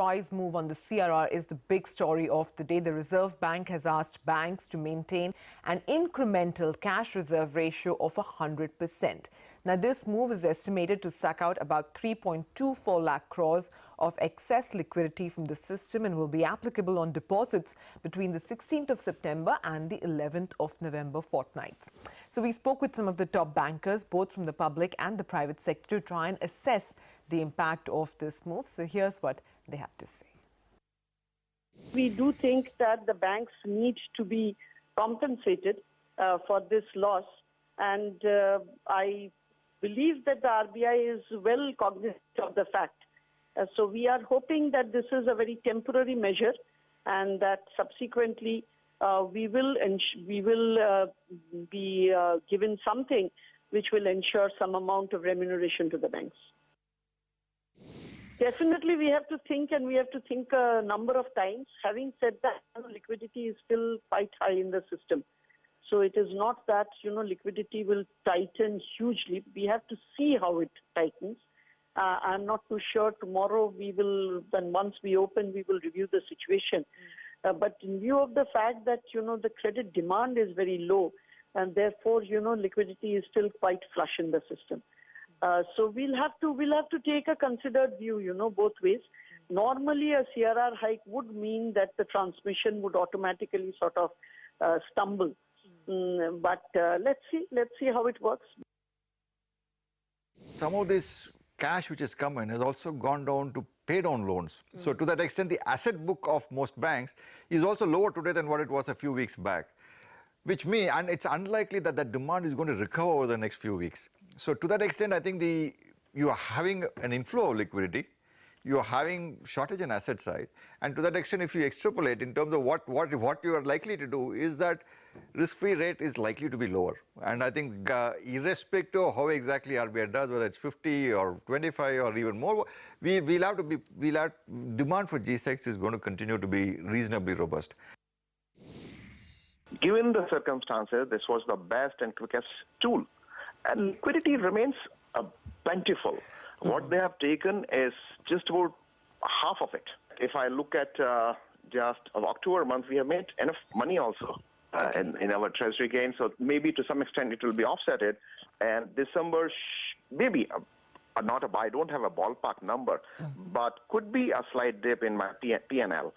Price move on the CRR is the big story of the day. The Reserve Bank has asked banks to maintain an incremental cash reserve ratio of 100%. Now, this move is estimated to suck out about 3.24 lakh crores of excess liquidity from the system and will be applicable on deposits between the 16th of September and the 11th of November fortnights. So we spoke with some of the top bankers, both from the public and the private sector, to try and assess the impact of this move. So here's what they have to say. We do think that the banks need to be compensated for this loss, and I believe that the RBI is well cognizant of the fact. So we are hoping that this is a very temporary measure, and that subsequently we will be given something which will ensure some amount of remuneration to the banks. Definitely, we have to think, and we have to think a number of times. Having said that, liquidity is still quite high in the system. So it is not that, liquidity will tighten hugely. We have to see how it tightens. I'm not too sure. Tomorrow then once we open, we will review the situation. But in view of the fact that, the credit demand is very low, and therefore, liquidity is still quite flush in the system. So we'll have to take a considered view, both ways. Normally, a CRR hike would mean that the transmission would automatically sort of stumble. But let's see how it works. Some of this cash which has come in has also gone down to pay down loans. So to that extent, the asset book of most banks is also lower today than what it was a few weeks back. Which means, and it's unlikely that that demand is going to recover over the next few weeks. So to that extent, I think you are having an inflow of liquidity, you are having shortage on asset side, and to that extent, if you extrapolate in terms of what you are likely to do, is that risk-free rate is likely to be lower. And I think irrespective of how exactly RBI does, whether it's 50 or 25 or even more, demand for G-Secs is going to continue to be reasonably robust. Given the circumstances, this was the best and quickest tool. And liquidity remains plentiful. What they have taken is just about half of it. If I look at just October month, we have made enough money also in our treasury gains. So maybe to some extent it will be offsetted. And December, maybe I don't have a ballpark number, but could be a slight dip in my P&L.